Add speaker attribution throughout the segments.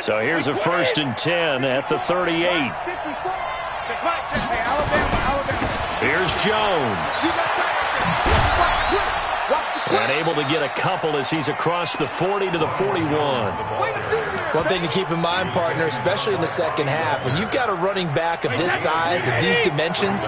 Speaker 1: So here's a 1st and 10 at the 38. Here's Jones. And able to get a couple as he's across the 40 to the 41.
Speaker 2: One thing to keep in mind, partner, especially in the second half, when you've got a running back of this size, of these dimensions,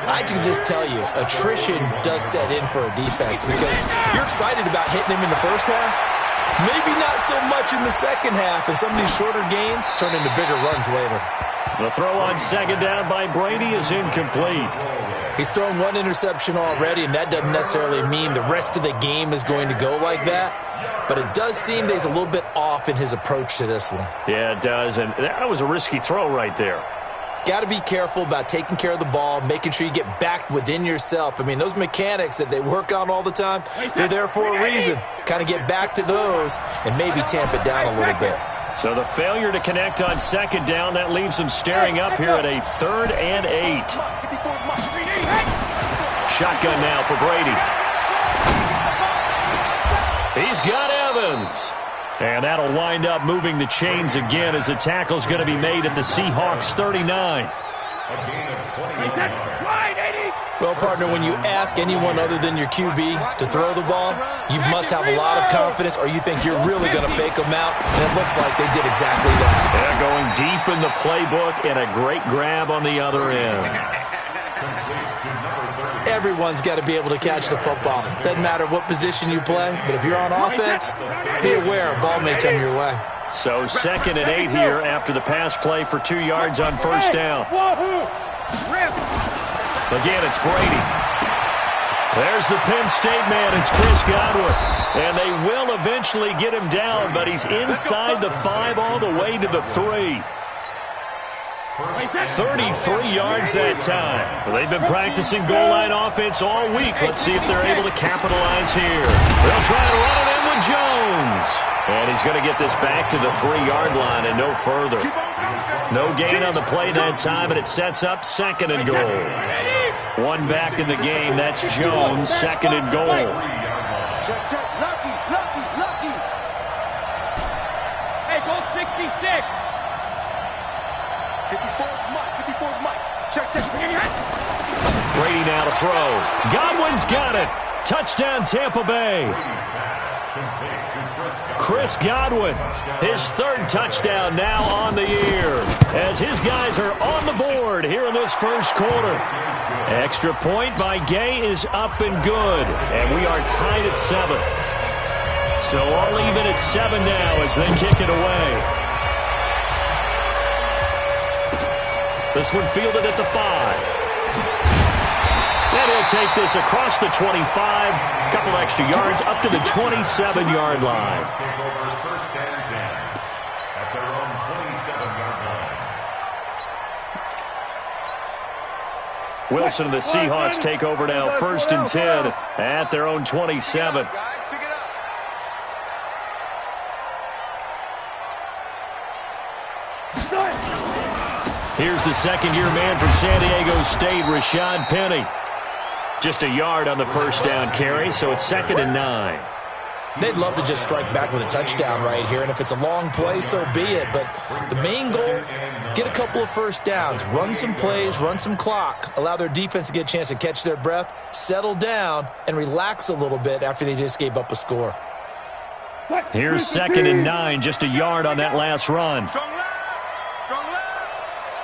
Speaker 2: I can just tell you, attrition does set in for a defense because you're excited about hitting him in the first half. Maybe not so much in the second half, and some of these shorter gains turn into bigger runs later.
Speaker 1: The throw on 2nd down by Brady is incomplete.
Speaker 2: He's thrown 1 interception already, and that doesn't necessarily mean the rest of the game is going to go like that. But it does seem that he's a little bit off in his approach to this one.
Speaker 1: Yeah, it does, and that was a risky throw right there.
Speaker 2: Got to be careful about taking care of the ball, making sure you get back within yourself. I mean, those mechanics that they work on all the time, they're there for a reason. Kind of get back to those and maybe tamp it down a little bit.
Speaker 1: So the failure to connect on 2nd down, that leaves him staring up here at a 3rd and 8. Shotgun now for Brady. He's got Evans. And that'll wind up moving the chains again as the tackle's going to be made at the Seahawks 39.
Speaker 2: Well, partner, when you ask anyone other than your QB to throw the ball, you must have a lot of confidence or you think you're really going to fake them out, and it looks like they did exactly that.
Speaker 1: They're going deep in the playbook and a great grab on the other end.
Speaker 2: Everyone's got to be able to catch the football. Doesn't matter what position you play, but if you're on offense, be aware a ball may come your way.
Speaker 1: So 2nd and 8 here after the pass play for 2 yards on 1st down. Again, it's Brady. There's the Penn State man. It's Chris Godwin. And they will eventually get him down, but he's inside the 5 all the way to the 3. 33 yards that time. Well, they've been practicing goal line offense all week. Let's see if they're able to capitalize here. They'll try to run it in with Jones. And he's going to get this back to the 3-yard line and no further. No gain on the play that time, and it sets up 2nd and goal. One back in the game. That's Jones, 2nd and goal.
Speaker 3: Hey, goal 66. 54's Mike. Check.
Speaker 1: Brady now to throw. Godwin's got it. Touchdown, Tampa Bay. Chris Godwin, his 3rd touchdown now on the year, as his guys are on the board here in this first quarter. Extra point by Gay is up and good, and we are tied at 7. So all even at 7 now as they kick it away. This one fielded at the 5. And he'll take this across the 25, couple extra yards up to the 27-yard line. Wilson and the Seahawks take over now, 1st and 10 at their own 27. Here's the 2nd-year man from San Diego State, Rashad Penny. Just a yard on the 1st down carry, so it's 2nd and 9.
Speaker 2: They'd love to just strike back with a touchdown right here, and if it's a long play, so be it. But the main goal, get a couple of 1st downs, run some plays, run some clock, allow their defense to get a chance to catch their breath, settle down, and relax a little bit after they just gave up a score.
Speaker 1: Here's 2nd and 9, just a yard on that last run.
Speaker 3: Strong left.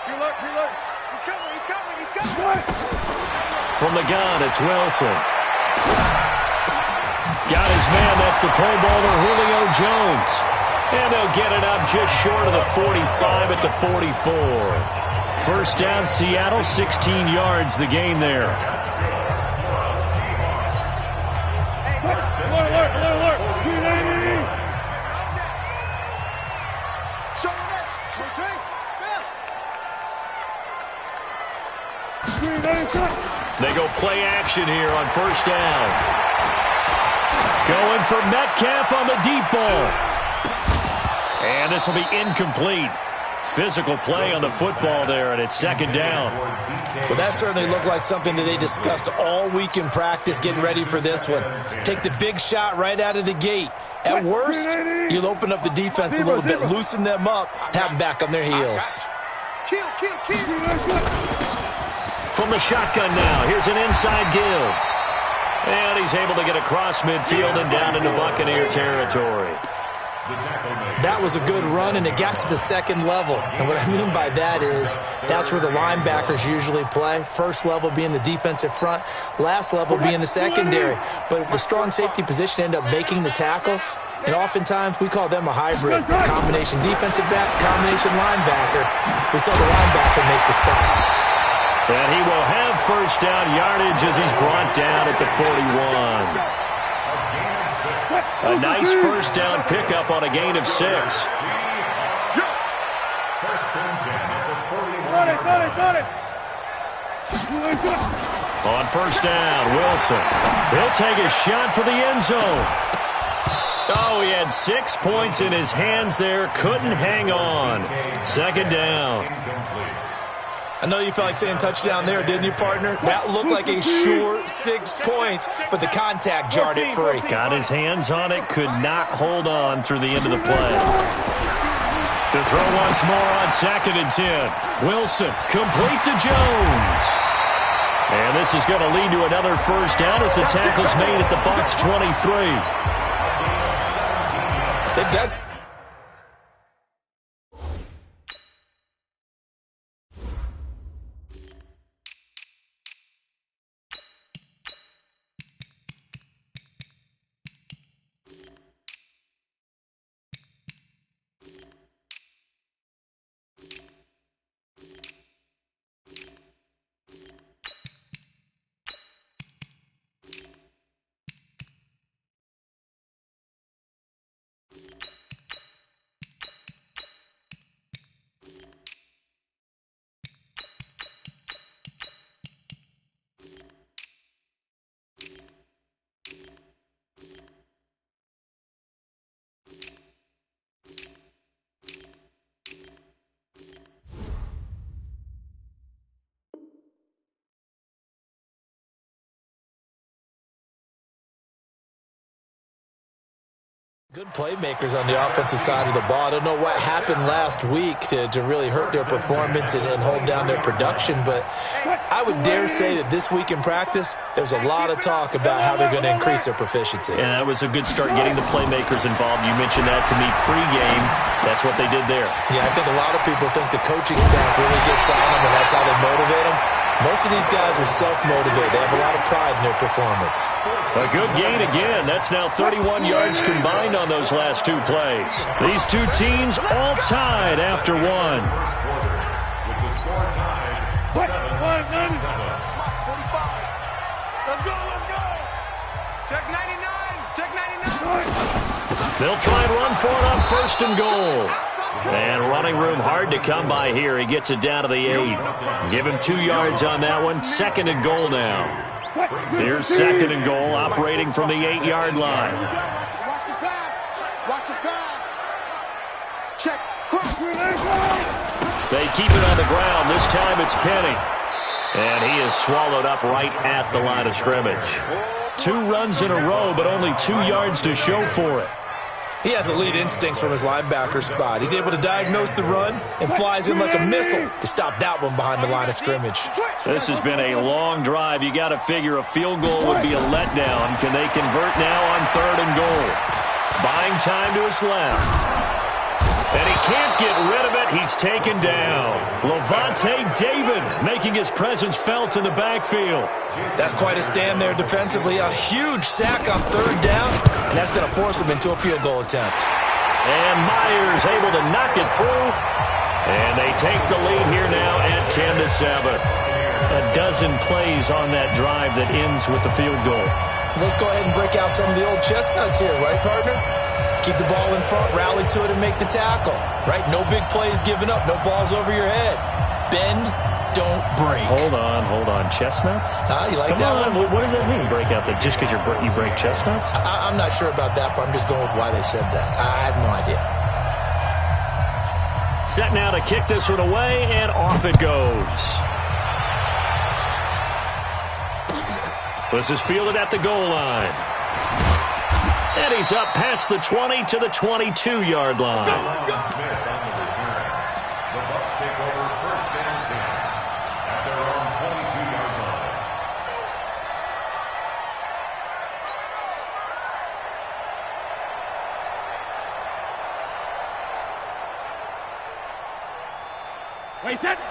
Speaker 3: Preload. He's coming.
Speaker 1: From the gun, it's Wilson. Got his man, that's the Pro Bowler Julio Jones. And they'll get it up just short of the 45 at the 44. 1st down, Seattle, 16 yards the gain there.
Speaker 3: Alert.
Speaker 1: They go play action here on 1st down. Going for Metcalf on the deep ball. And this will be incomplete. Physical play on the football there, and it's second down.
Speaker 2: Well, that certainly looked like something that they discussed all week in practice getting ready for this one. Take the big shot right out of the gate. At worst, you'll open up the defense a little bit, loosen them up, have them back on their heels.
Speaker 3: Kill.
Speaker 1: From the shotgun now, here's an inside give. And he's able to get across midfield and down into Buccaneer territory.
Speaker 2: That was a good run, and it got to the second level. And what I mean by that is that's where the linebackers usually play. First level being the defensive front, last level being the secondary. But the strong safety position ended up making the tackle, and oftentimes we call them a hybrid. Combination defensive back, combination linebacker. We saw the linebacker make the stop.
Speaker 1: And he will have first down yardage as he's brought down at the 41. A nice first down pickup on a gain of 6.
Speaker 3: Got it.
Speaker 1: On first down, Wilson. He'll take a shot for the end zone. Oh, he had 6 points in his hands there. Couldn't hang on. Second down.
Speaker 2: I know you felt like saying touchdown there, didn't you, partner? That looked like a sure 6 points, but the contact jarred it free.
Speaker 1: Got his hands on it, could not hold on through the end of the play. To throw once more on 2nd and 10. Wilson, complete to Jones. And this is going to lead to another first down as the tackle's made at the Bucs 23.
Speaker 2: They've got... Good playmakers on the offensive side of the ball. I don't know what happened last week to really hurt their performance and hold down their production, but I would dare say that this week in practice, there's a lot of talk about how they're going to increase their proficiency.
Speaker 1: Yeah, that was a good start getting the playmakers involved. You mentioned that to me pregame. That's what they did there.
Speaker 2: Yeah, I think a lot of people think the coaching staff really gets on them, and that's how they motivate them. Most of these guys are self-motivated. They have a lot of pride in their performance.
Speaker 1: A good gain again. That's now 31 yards combined on those last 2 plays. These two teams all tied after 1.
Speaker 3: Let's go. Check 99.
Speaker 1: They'll try and run for it on 1st and goal. And running room hard to come by here. He gets it down to the 8. Give him 2 yards on that one. 2nd and goal now. Here's 2nd and goal, operating from the 8-yard line.
Speaker 3: Watch the pass. Check.
Speaker 1: They keep it on the ground. This time it's Penny. And he is swallowed up right at the line of scrimmage. 2 runs in a row, but only 2 yards to show for it.
Speaker 2: He has elite instincts from his linebacker spot. He's able to diagnose the run and flies in like a missile to stop that one behind the line of scrimmage.
Speaker 1: This has been a long drive. You got to figure a field goal would be a letdown. Can they convert now on 3rd and goal? Buying time to his left. And he can't get rid of it. He's taken down. Levante David making his presence felt in the backfield.
Speaker 2: That's quite a stand there defensively. A huge sack on 3rd down, and that's going to force him into a field goal attempt.
Speaker 1: And Myers able to knock it through. And they take the lead here now at 10-7. A dozen plays on that drive that ends with the field goal.
Speaker 2: Let's go ahead and break out some of the old chestnuts here, right, partner? Keep the ball in front, rally to it, and make the tackle, right? No big plays given up, no balls over your head. Bend, don't break.
Speaker 1: Hold on. Chestnuts?
Speaker 2: You like
Speaker 1: Come
Speaker 2: that
Speaker 1: on.
Speaker 2: one?
Speaker 1: What does that mean, break out? That just because you break chestnuts?
Speaker 2: I'm not sure about that, but I'm just going with why they said that. I have no idea.
Speaker 1: Set now to kick this one away, and off it goes. This is fielded at the goal line. And he's up past the 20 to the 22-yard line.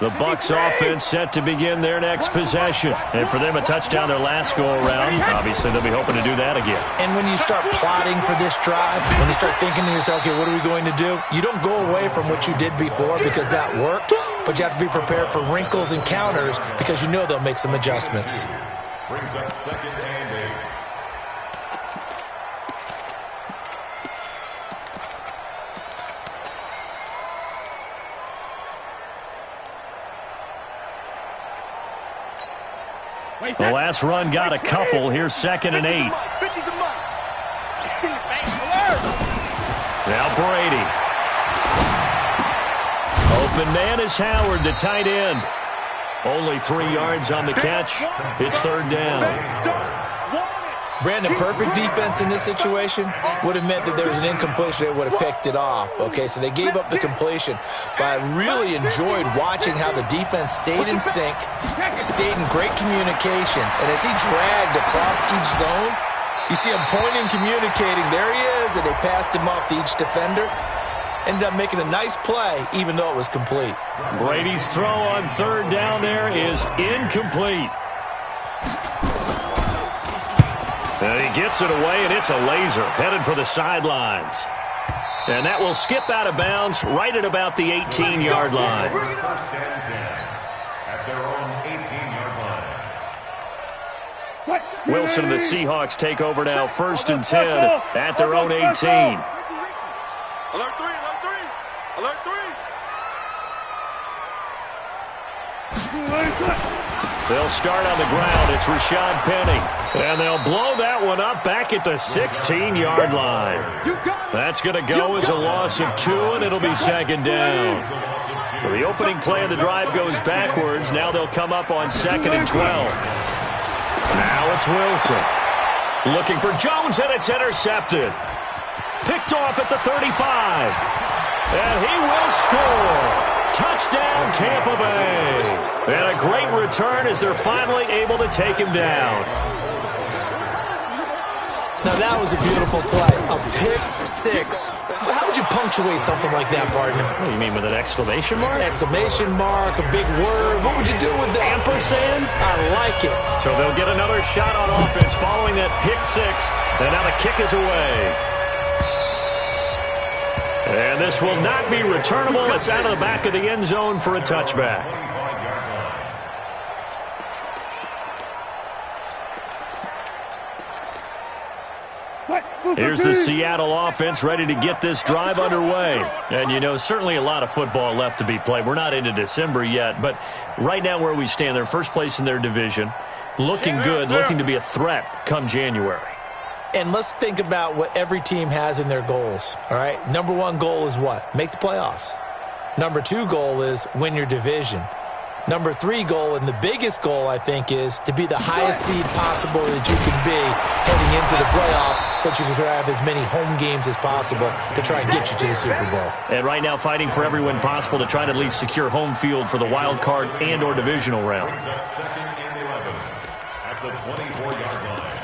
Speaker 1: The Bucs offense set to begin their next possession. And for them, a touchdown their last go-around. Obviously, they'll be hoping to do that again.
Speaker 2: And when you start plotting for this drive, when you start thinking to yourself, okay, what are we going to do? You don't go away from what you did before because that worked, but you have to be prepared for wrinkles and counters because you know they'll make some adjustments.
Speaker 4: Brings up 2nd and 8.
Speaker 1: The last run got a couple. Here's 2nd and 8. Now Brady. Open man is Howard, the tight end. Only 3 yards on the catch. It's 3rd down.
Speaker 2: Brandon, perfect defense in this situation would have meant that there was an incompletion. They would have picked it off. Okay, so they gave up the completion. But I really enjoyed watching how the defense stayed in sync, stayed in great communication. And as he dragged across each zone, you see him pointing, communicating. There he is, and they passed him off to each defender. Ended up making a nice play, even though it was complete.
Speaker 1: Brady's throw on 3rd down there is incomplete. And he gets it away, and it's a laser headed for the sidelines. And that will skip out of bounds right at about the 18-yard line.
Speaker 4: 1st and 10 at their own 18-yard line.
Speaker 1: Wilson and the Seahawks take over now, 1st and 10 at their own 18.
Speaker 3: Alert 3, alert 3, alert 3.
Speaker 1: They'll start on the ground. It's Rashad Penny. And they'll blow that one up back at the 16-yard line. That's going to go as a loss of 2, and it'll be 2nd down. So the opening play of the drive goes backwards. Now they'll come up on 2nd and 12. Now it's Wilson. Looking for Jones, and it's intercepted. Picked off at the 35. And he will score. Touchdown, Tampa Bay. And a great return as they're finally able to take him down.
Speaker 2: Now, that was a beautiful play. A pick 6. How would you punctuate something like that, partner?
Speaker 1: What do you mean, with an exclamation mark?
Speaker 2: Exclamation mark, a big word. What would you do with that?
Speaker 1: Ampersand?
Speaker 2: I like it.
Speaker 1: So they'll get another shot on offense following that pick 6. And now the kick is away. And this will not be returnable. It's out of the back of the end zone for a touchback. Here's the Seattle offense ready to get this drive underway. And, you know, certainly a lot of football left to be played. We're not into December yet, but right now where we stand, they're first place in their division. Looking good, looking to be a threat come January.
Speaker 2: And let's think about what every team has in their goals, all right? Number 1 goal is what? Make the playoffs. Number 2 goal is win your division. Number 3 goal, and the biggest goal, I think, is to be the highest seed possible that you can be heading into the playoffs so that you can have as many home games as possible to try and get you to the Super Bowl.
Speaker 1: And right now fighting for every win possible to try to at least secure home field for the wild card and or divisional round.
Speaker 4: 2nd and 11 at the 24-yard line.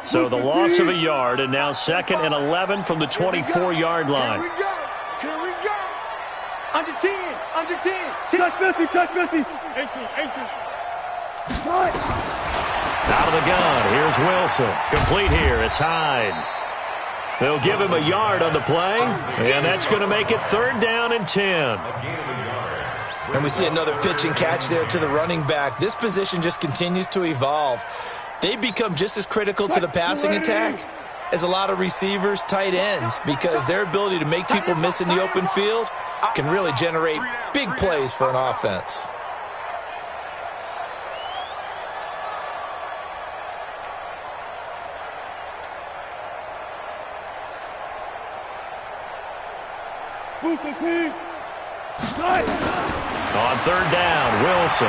Speaker 1: So the loss of a yard, and now 2nd and 11 from the 24-yard line.
Speaker 3: Here we go. Here we go. Under 10. Under 10. Touch 50. Touch 50. 18.
Speaker 1: Out of the gun. Here's Wilson. Complete here. It's Hyde. They'll give him a yard on the play, and that's going to make it 3rd down and 10.
Speaker 2: And we see another pitch and catch there to the running back. This position just continues to evolve. They become just as critical to the passing attack as a lot of receivers, tight ends, because their ability to make people miss in the open field can really generate big plays for an offense.
Speaker 1: On third down, Wilson.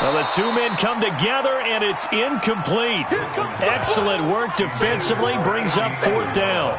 Speaker 1: Well, the two men come together, and it's incomplete. Excellent work defensively, brings up fourth down.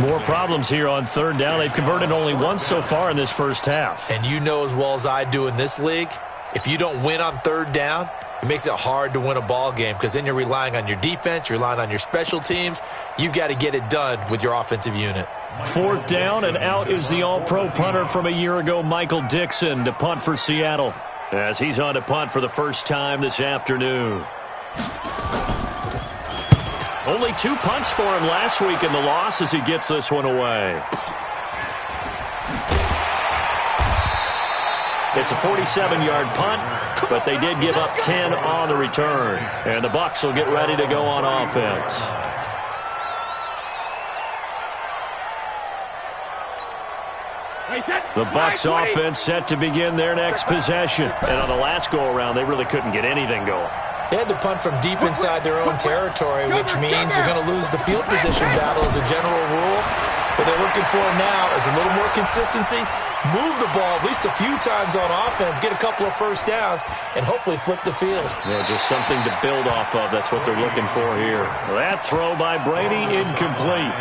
Speaker 1: More problems here on third down. They've converted only once so far in this first half.
Speaker 2: And you know as well as I do in this league, if you don't win on third down, it makes it hard to win a ball game because then you're relying on your defense, you're relying on your special teams. You've got to get it done with your offensive unit.
Speaker 1: Fourth down, and out is the all-pro punter from a year ago, Michael Dixon, to punt for Seattle, as he's on to punt for the first time this afternoon. Only 2 punts for him last week in the loss as he gets this one away. It's a 47-yard punt, but they did give up 10 on the return. And the Bucs will get ready to go on offense. The Bucs offense set to begin their next possession. And on the last go-around, they really couldn't get anything going.
Speaker 2: They had to punt from deep inside their own territory, which means you're going to lose the field position battle as a general rule. What they're looking for now is a little more consistency, move the ball at least a few times on offense, get a couple of first downs, and hopefully flip the field.
Speaker 1: Yeah, just something to build off of. That's what they're looking for here. That throw by Brady, incomplete.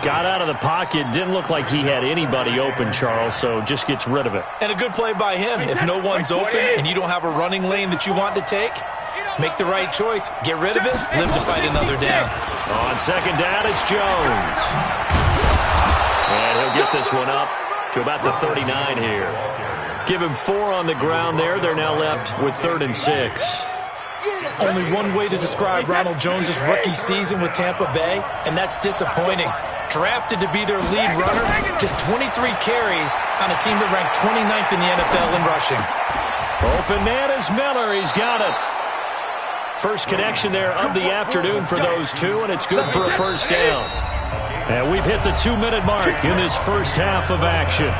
Speaker 1: Got out of the pocket, didn't look like he had anybody open, Charles, so just gets rid of it.
Speaker 2: And a good play by him. If no one's open and you don't have a running lane that you want to take, make the right choice. Get rid of it, live to fight another down.
Speaker 1: On second down, it's Jones. And he'll get this one up to about the 39 here. Give him 4 on the ground there. They're now left with 3rd and 6.
Speaker 2: Only one way to describe Ronald Jones' rookie season with Tampa Bay, and that's disappointing. Drafted to be their lead runner, just 23 carries on a team that ranked 29th in the NFL in rushing.
Speaker 1: Open man is Miller. He's got it. First connection there of the afternoon for those two, and it's good for a first down. And we've hit the 2-minute mark in this first half of action.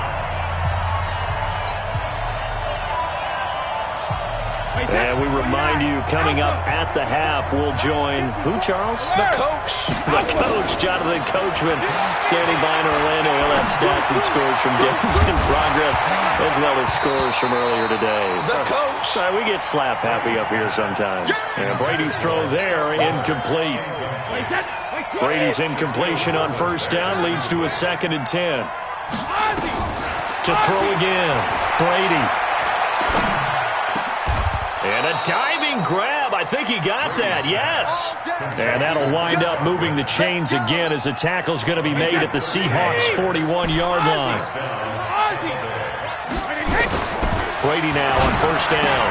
Speaker 1: And we remind you, coming up at the half, we'll join who, Charles?
Speaker 2: The coach.
Speaker 1: The coach, Jonathan Coachman, standing by in Orlando. He'll have stats and scores from games in progress, as well as scores from earlier today.
Speaker 2: The coach.
Speaker 1: We get slap happy up here sometimes. And Brady's throw there, incomplete. Brady's incompletion on first down leads to a 2nd and 10. To throw again, Brady. And a diving grab. I think he got that, yes. And that'll wind up moving the chains again as the tackle's going to be made at the Seahawks' 41-yard line. Brady now on first down.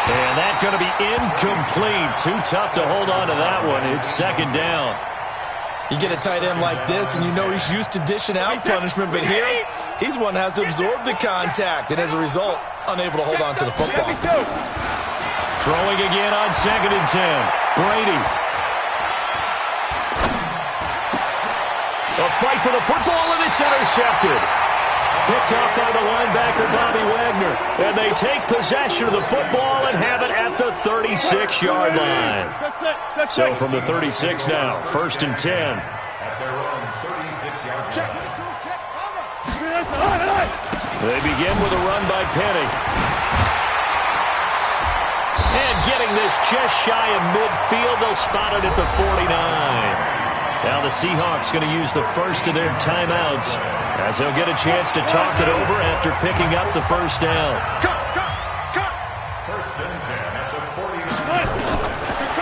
Speaker 1: And that's going to be incomplete. Too tough to hold on to that one. It's 2nd down.
Speaker 2: You get a tight end like this, and you know he's used to dishing out punishment, but here, he's one that has to absorb the contact, and as a result, unable to hold on to the football.
Speaker 1: Throwing again on 2nd and 10. Brady. A fight for the football, and it's intercepted. Picked up by the linebacker, Bobby Wagner. And they take possession of the football and have it at the 36-yard line. So from the 36 now, 1st and 10. They begin with a run by Penny. And getting this just shy of midfield, they'll spot it at the 49. Now the Seahawks going to use the first of their timeouts as they'll get a chance to talk it over after picking up the first down.
Speaker 4: First and 10 at the 49.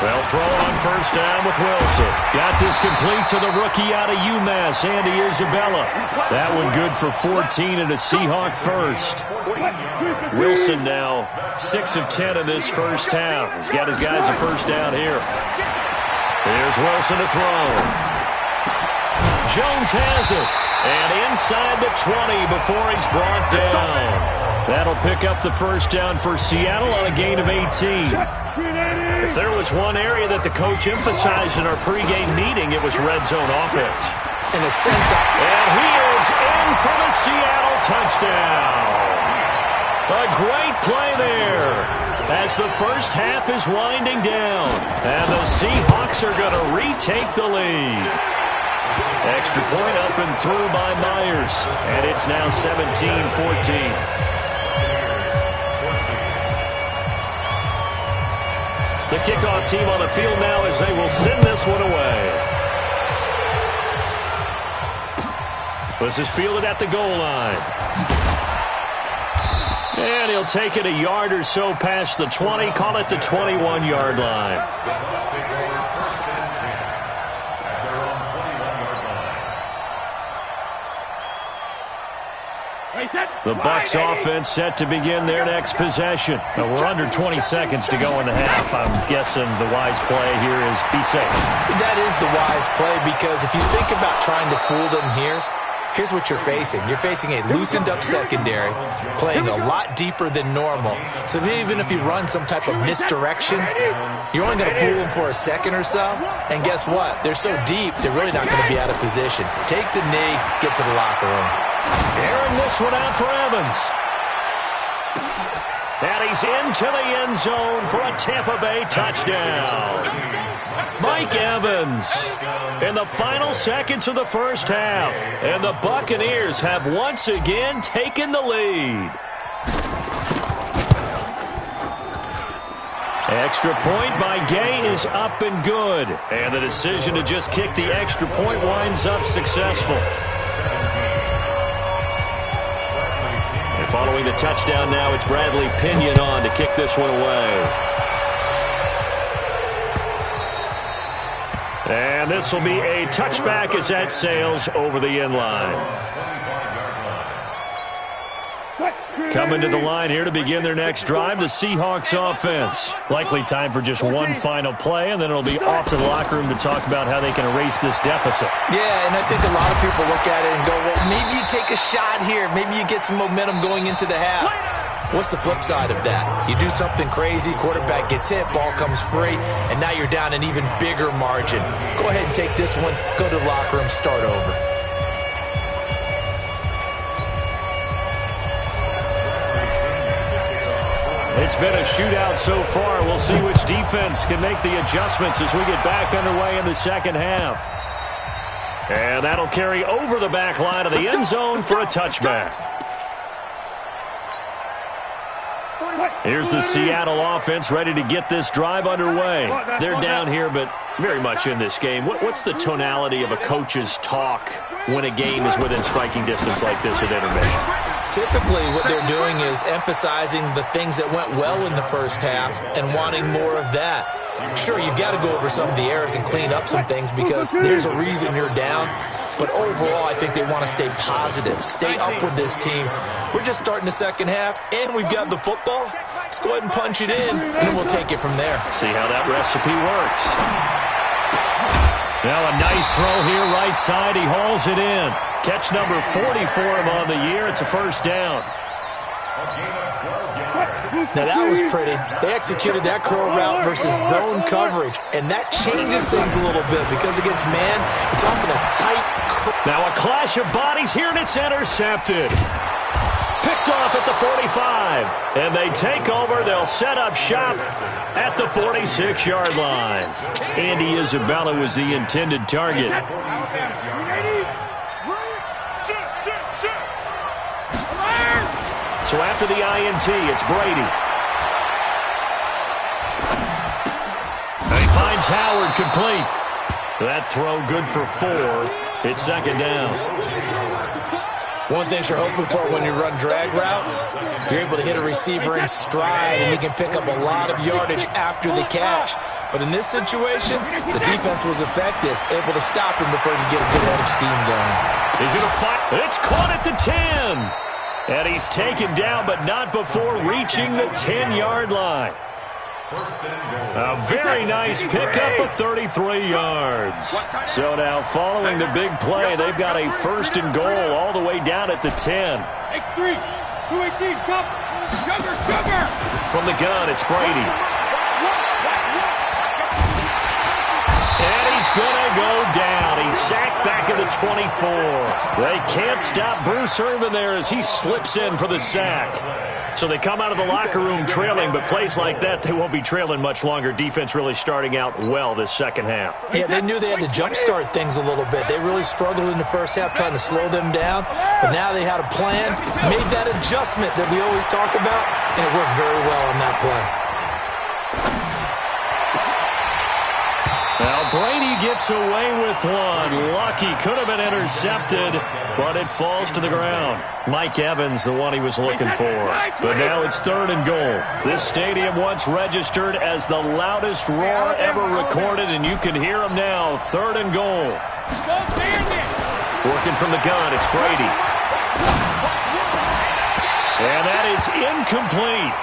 Speaker 1: They'll throw on first down with Wilson. Got this complete to the rookie out of UMass, Andy Isabella. That one good for 14 and a Seahawk first. Wilson now 6 of 10 in this first half. He's got his guys a first down here. Here's Wilson to throw. Jones has it. And inside the 20 before he's brought down. That'll pick up the first down for Seattle on a gain of 18. If there was one area that the coach emphasized in our pregame meeting, it was red zone offense.
Speaker 2: In a sense,
Speaker 1: and he is in for the Seattle touchdown. A great play there as the first half is winding down. And the Seahawks are going to retake the lead. Extra point up and through by Myers. And it's now 17-14. The kickoff team on the field now as they will send this one away. This is fielded at the goal line. And he'll take it a yard or so past the 20, call it the 21-yard line. The Bucs offense set to begin their next possession. Now we're under 20 seconds to go in the half. I'm guessing the wise play here is be safe.
Speaker 2: That is the wise play, because if you think about trying to fool them here, here's what you're facing. You're facing a loosened-up secondary, playing a lot deeper than normal. So even if you run some type of misdirection, you're only going to fool them for a second or so. And guess what? They're so deep, they're really not going to be out of position. Take the knee, get to the locker room.
Speaker 1: Airing this one out for Evans. And he's into the end zone for a Tampa Bay touchdown. Mike Evans in the final seconds of the first half. And the Buccaneers have once again taken the lead. Extra point by Gay is up and good. And the decision to just kick the extra point winds up successful. And following the touchdown now, it's Bradley Pinion on to kick this one away. And this will be a touchback as that sails over the end line. Coming to the line here to begin their next drive, the Seahawks offense. Likely time for just one final play, and then it'll be off to the locker room to talk about how they can erase this deficit.
Speaker 2: Yeah, and I think a lot of people look at it and go, well, maybe you take a shot here. Maybe you get some momentum going into the half. What's the flip side of that? You do something crazy, quarterback gets hit, ball comes free, and now you're down an even bigger margin. Go ahead and take this one, go to the locker room, start over.
Speaker 1: It's been a shootout so far. We'll see which defense can make the adjustments as we get back underway in the second half. And that'll carry over the back line of the end zone for a touchback. Here's the Seattle offense ready to get this drive underway. They're down here, but very much in this game. What's the tonality of a coach's talk when a game is within striking distance like this at intermission?
Speaker 2: Typically, what they're doing is emphasizing the things that went well in the first half and wanting more of that. Sure, you've got to go over some of the errors and clean up some things because there's a reason you're down. But overall, I think they want to stay positive, stay up with this team. We're just starting the second half, and we've got the football. Let's go ahead and punch it in, and then we'll take it from there.
Speaker 1: See how that recipe works. Now a nice throw here, right side. He hauls it in. Catch number 40 for him on the year. It's a first down.
Speaker 2: Now that was pretty. They executed that curl route versus zone coverage, and that changes things a little bit because against man, it's often a tight curl.
Speaker 1: Now a clash of bodies here, and it's intercepted. Picked off at the 45, and they take over. They'll set up shop at the 46-yard line. Andy Isabella was the intended target. So after the INT, it's Brady. And he finds Howard complete. That throw good for 4. It's second down.
Speaker 2: One thing you're hoping for when you run drag routes, you're able to hit a receiver in stride, and he can pick up a lot of yardage after the catch. But in this situation, the defense was effective, able to stop him before he could get a good head of steam going.
Speaker 1: He's going to fight. It's caught at the 10. And he's taken down, but not before reaching the 10-yard line. A very nice pickup of 33 yards. So now following the big play, they've got a first and goal all the way down at the 10.
Speaker 3: X3, 218, jump, sugar.
Speaker 1: From the gun, it's Brady. And he's going to go down. He's sacked back at the 24. They can't stop Bruce Irvin there as he slips in for the sack. So they come out of the locker room trailing, but plays like that, they won't be trailing much longer. Defense really starting out well this second half.
Speaker 2: Yeah, they knew they had to jumpstart things a little bit. They really struggled in the first half trying to slow them down, but now they had a plan, made that adjustment that we always talk about, and it worked very well on that play.
Speaker 1: Now Brady gets away with one. Lucky, could have been intercepted, but it falls to the ground. Mike Evans, the one he was looking for. But now it's 3rd and goal. This stadium once registered as the loudest roar ever recorded, and you can hear him now. 3rd and goal. Working from the gun, it's Brady. And that is incomplete.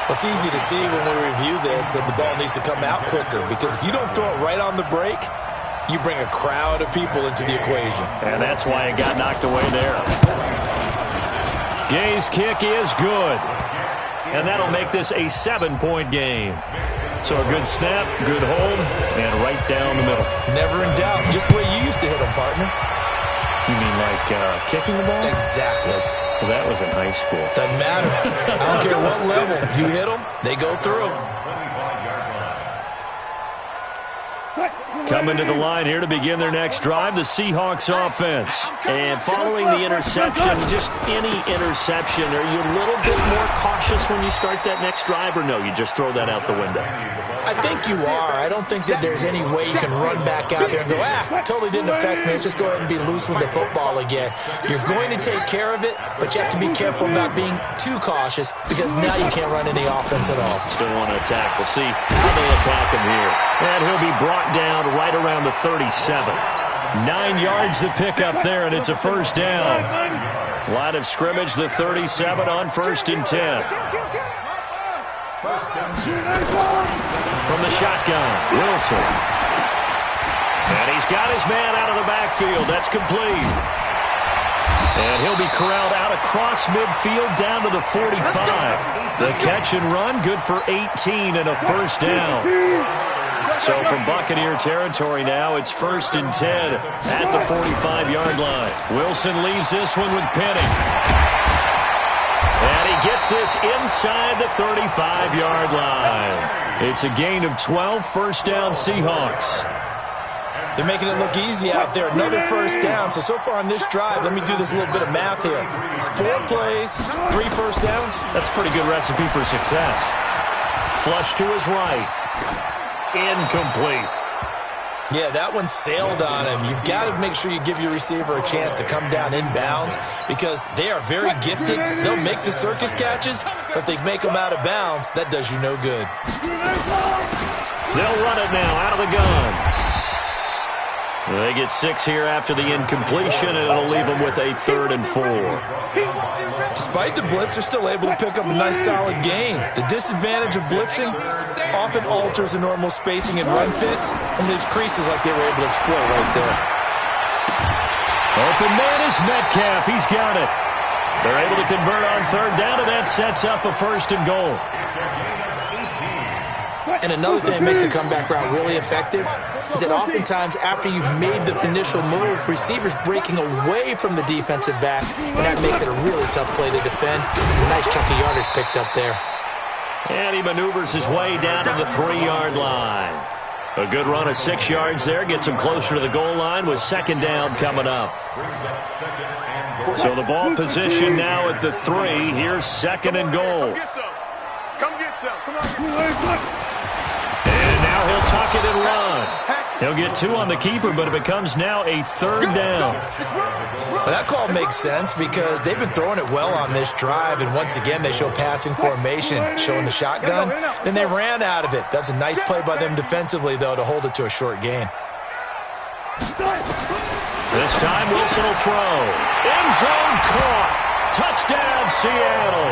Speaker 2: It's easy to see when we review this that the ball needs to come out quicker, because if you don't throw it right on the break, you bring a crowd of people into the equation.
Speaker 1: And that's why it got knocked away there. Gay's kick is good. And that'll make this a 7-point game. So a good snap, good hold, and right down the middle.
Speaker 2: Never in doubt. Just the way you used to hit them, partner.
Speaker 1: You mean like kicking the ball?
Speaker 2: Exactly.
Speaker 1: Well, that was in high school.
Speaker 2: Doesn't matter. I don't care what level. You hit them, they go through.
Speaker 1: Coming to the line here to begin their next drive, the Seahawks offense. And following the interception, just any interception, are you a little bit more cautious when you start that next drive, or no, you just throw that out the window?
Speaker 2: I think you are. I don't think that there's any way you can run back out there and go, totally didn't affect me. Let's just go ahead and be loose with the football again. You're going to take care of it, but you have to be careful about being too cautious, because now you can't run any offense at all.
Speaker 1: Still want to attack. We'll see how they attack him here. And he'll be brought down right around the 37. 9 yards to pick up there, and it's a first down. Line of scrimmage, the 37 on 1st and 10. From the shotgun, Wilson. And he's got his man out of the backfield. That's complete. And he'll be corralled out across midfield down to the 45. The catch and run, good for 18 and a first down. So from Buccaneer territory now, it's 1st and 10 at the 45-yard line. Wilson leaves this one with Penning. And he gets this inside the 35-yard line. It's a gain of 12, first down Seahawks.
Speaker 2: They're making it look easy out there. Another first down. So far on this drive, let me do this little bit of math here. 4 plays, 3 first downs.
Speaker 1: That's a pretty good recipe for success. Flush to his right. Incomplete.
Speaker 2: Yeah, that one sailed on him. You've got to make sure you give your receiver a chance to come down inbounds, because they are very gifted. They'll make the circus catches, but they make them out of bounds. That does you no good.
Speaker 1: They'll run it now out of the gun. They get 6 here after the incompletion, and it'll leave them with a 3rd and 4.
Speaker 2: Despite the blitz, they're still able to pick up a nice, solid gain. The disadvantage of blitzing often alters the normal spacing and run fits and leaves creases like they were able to exploit right there.
Speaker 1: Open man is Metcalf. He's got it. They're able to convert on 3rd down, and that sets up a 1st and goal.
Speaker 2: And another thing that makes the comeback route really effective is that oftentimes after you've made the initial move, receivers breaking away from the defensive back, and that makes it a really tough play to defend. A nice chunk of yardage picked up there.
Speaker 1: And he maneuvers his way down to the 3-yard line. A good run of 6 yards there gets him closer to the goal line with 2nd down coming up. So the ball position now at the 3. Here's 2nd and goal.
Speaker 3: Come get some. Come on.
Speaker 1: And now he'll tuck it and run. He'll get 2 on the keeper, but it becomes now a 3rd down.
Speaker 2: Well, that call makes sense because they've been throwing it well on this drive, and once again they show passing formation, showing the shotgun. Then they ran out of it. That's a nice play by them defensively, though, to hold it to a short gain.
Speaker 1: This time Wilson will throw. End zone caught. Touchdown Seattle.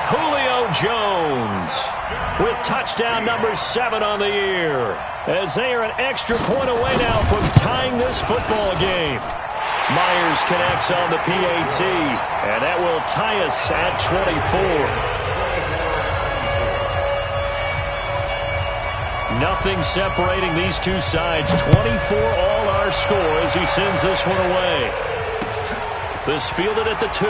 Speaker 1: Julio Jones with touchdown number 7 on the year, as they are an extra point away now from tying this football game. Myers connects on the PAT, and that will tie us at 24. Nothing separating these two sides. 24 all our score as he sends this one away. This fielded at the 2.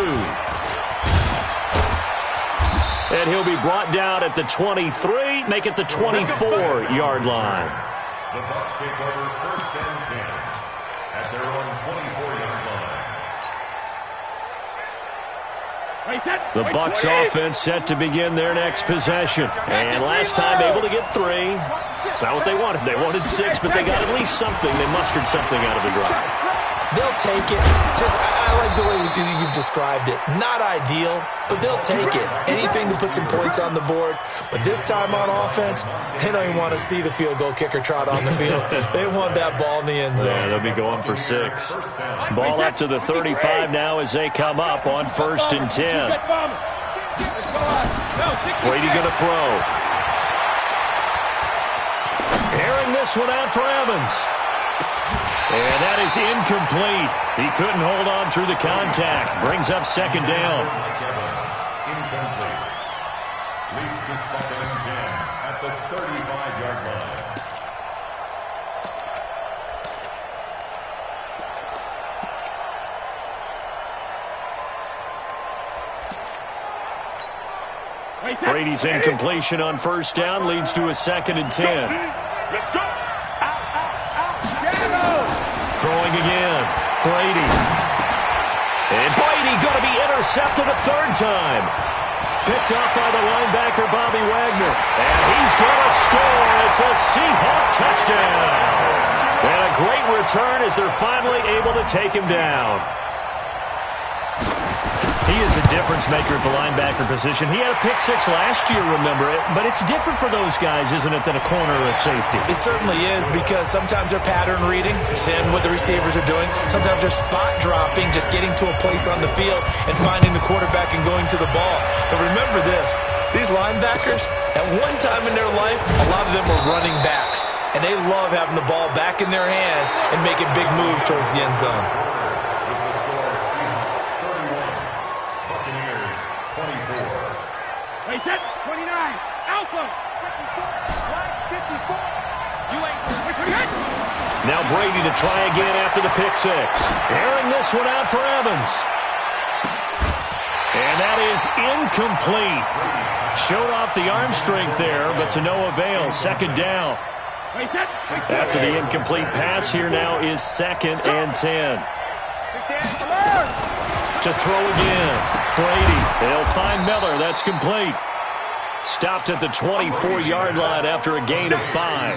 Speaker 1: And he'll be brought down at the 23, make it the 24-yard line.
Speaker 4: The Bucs take over 1st and 10 at their own 24-yard line.
Speaker 1: The Bucs offense set to begin their next possession. And last time able to get 3. It's not what they wanted. They wanted 6, but they got at least something. They mustered something out of the drive.
Speaker 2: They'll take it. I like the way you've described it. Not ideal, but they'll take it. Anything to put some points on the board. But this time on offense, they don't even want to see the field goal kicker trot on the field. They want that ball in the end zone.
Speaker 1: Yeah, they'll be going for 6. Ball up to the 35 now as they come up on 1st and 10. Brady going to throw. Airing this one out for Evans. And that is incomplete. He couldn't hold on through the contact. Brings up 2nd down.
Speaker 4: Incomplete. Leads to 2nd and 10 at the 35-yard line.
Speaker 1: Brady's incompletion on 1st down leads to a 2nd and 10.
Speaker 3: Let's go.
Speaker 1: Throwing again. Brady. And Brady going to be intercepted a 3rd time. Picked up by the linebacker, Bobby Wagner. And he's going to score. It's a Seahawk touchdown. And a great return as they're finally able to take him down. He is a difference maker at the linebacker position. He had a pick 6 last year, remember it. But it's different for those guys, isn't it, than a corner or a safety?
Speaker 2: It certainly is, because sometimes they're pattern reading, seeing what the receivers are doing. Sometimes they're spot dropping, just getting to a place on the field and finding the quarterback and going to the ball. But remember this, these linebackers, at one time in their life, a lot of them were running backs. And they love having the ball back in their hands and making big moves towards the end zone.
Speaker 3: Wait, 29. Alpha. 54. You ain't.
Speaker 1: Now Brady to try again after the pick 6. Airing this one out for Evans. And that is incomplete. Showed off the arm strength there, but to no avail. 2nd down. After the incomplete pass, here now is 2nd and 10. To throw again. Brady. They'll find Miller. That's complete. Stopped at the 24-yard line after a gain of 5.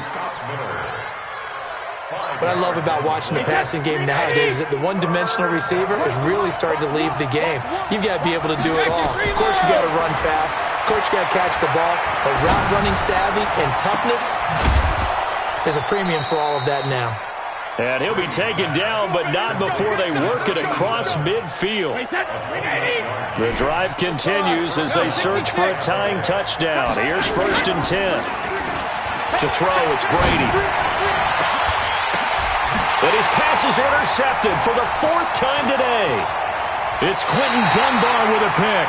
Speaker 2: What I love about watching the passing game nowadays is that the one-dimensional receiver is really starting to leave the game. You've got to be able to do it all. Of course, you've got to run fast. Of course, you've got to catch the ball. But route running savvy and toughness, there's a premium for all of that now.
Speaker 1: And he'll be taken down, but not before they work it across midfield. The drive continues as they search for a tying touchdown. Here's 1st and 10. To throw, it's Brady. But his pass is intercepted for the 4th time today. It's Quentin Dunbar with a pick.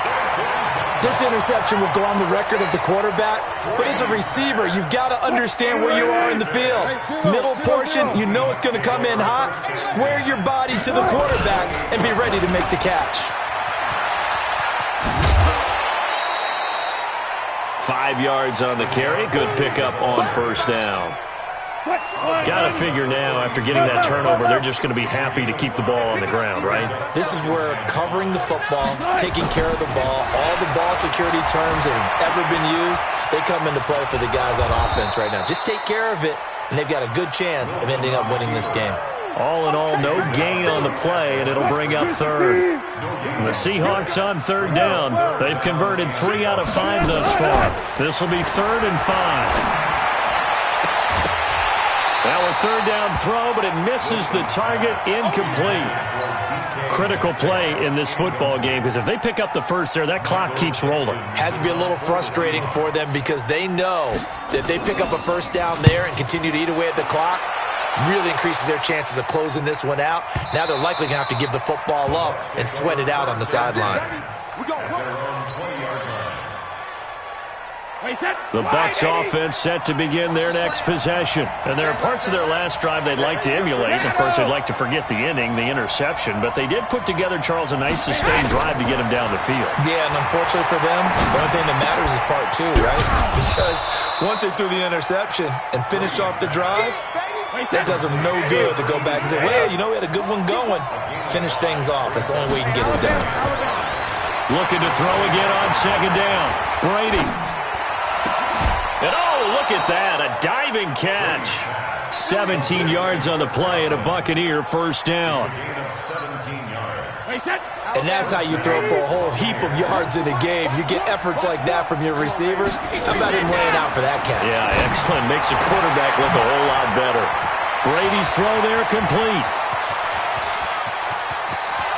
Speaker 2: This interception will go on the record of the quarterback, but as a receiver, you've got to understand where you are in the field. Middle portion, you know it's going to come in hot. Square your body to the quarterback and be ready to make the catch.
Speaker 1: 5 yards on the carry. Good pickup on 1st down. Got to figure now, after getting that turnover, they're just going to be happy to keep the ball on the ground, right?
Speaker 2: This is where covering the football, taking care of the ball, all the ball security terms that have ever been used, they come into play for the guys on offense right now. Just take care of it, and they've got a good chance of ending up winning this game.
Speaker 1: All in all, no gain on the play, and it'll bring up 3rd. The Seahawks on 3rd down. They've converted 3 out of 5 thus far. This will be 3rd and 5. Now a 3rd down throw, but it misses the target, incomplete. Critical play in this football game, because if they pick up the 1st there, that clock keeps rolling.
Speaker 2: Has to be a little frustrating for them, because they know that if they pick up a 1st down there and continue to eat away at the clock, really increases their chances of closing this one out. Now they're likely going to have to give the football up and sweat it out on the sideline.
Speaker 1: The Bucs offense set to begin their next possession. And there are parts of their last drive they'd like to emulate. And, of course, they'd like to forget the ending, the interception. But they did put together, Charles, a nice sustained drive to get him down the field.
Speaker 2: Yeah, and unfortunately for them, the only thing that matters is part two, right? Because once they threw the interception and finished off the drive, that does them no good to go back and say, well, you know, we had a good one going. Finish things off. That's the only way you can get it done.
Speaker 1: Looking to throw again on second down. Brady. And oh, look at that, a diving catch. 17 yards on the play and a Buccaneer first down.
Speaker 2: And that's how you throw for a whole heap of yards in a game. You get efforts like that from your receivers. How about him laying out for that catch?
Speaker 1: Yeah, excellent. Makes the quarterback look a whole lot better. Brady's throw there complete.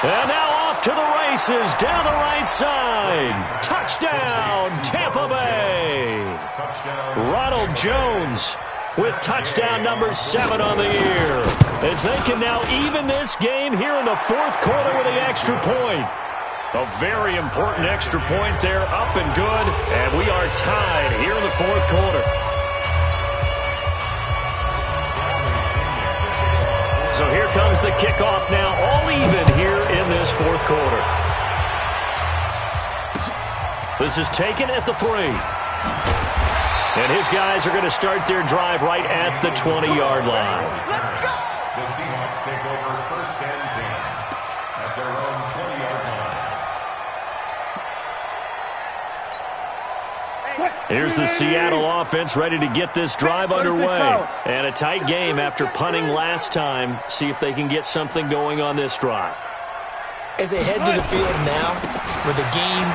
Speaker 1: And now off to the races down the right side. Touchdown, Tampa Bay. Ronald Jones with touchdown number 7 on the year, as they can now even this game here in the fourth quarter with the extra point. A very important extra point there, up and good, and we are tied here in the fourth quarter. So here comes the kickoff now, all even here in this fourth quarter. This is taken at the 3. And his guys are going to start their drive right at the 20-yard line.
Speaker 3: Let's go!
Speaker 4: The Seahawks take over first and 10 at their own 20-yard line.
Speaker 1: Here's the Seattle offense ready to get this drive underway. And a tight game after punting last time. See if they can get something going on this drive.
Speaker 2: As they head to the field now, with the game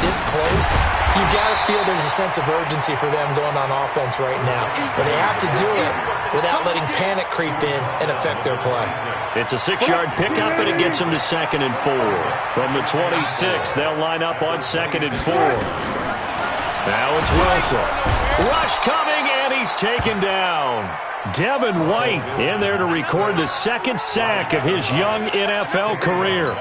Speaker 2: this close, you've got to feel there's a sense of urgency for them going on offense right now. But they have to do it without letting panic creep in and affect their play.
Speaker 1: It's a 6-yard pickup, and it gets them to 2nd and 4. From the 26, they'll line up on 2nd and 4. Now it's Wilson. Rush coming, and he's taken down. Devin White in there to record the 2nd sack of his young NFL career.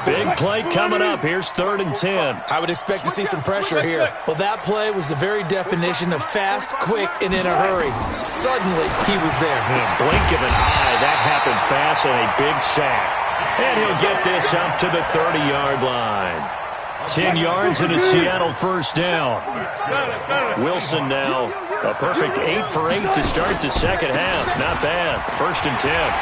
Speaker 1: Big play coming up. Here's 3rd and 10.
Speaker 2: I would expect to see some pressure here. Well, that play was the very definition of fast, quick, and in a hurry. Suddenly, he was there.
Speaker 1: In a blink of an eye, that happened fast, and a big sack. And he'll get this up to the 30-yard line. 10 yards and a Seattle first down. Wilson now a perfect 8 for 8 to start the second half. Not bad. 1st and 10.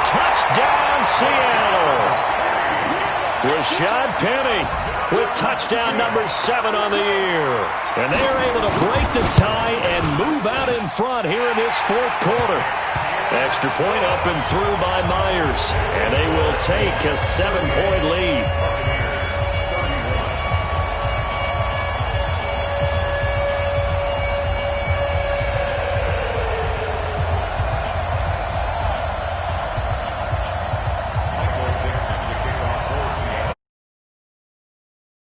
Speaker 1: Touchdown, Seattle. Rashad Penny with touchdown number 7 on the year. And they are able to break the tie and move out in front here in this fourth quarter. Extra point up and through by Myers. And they will take a 7-point lead.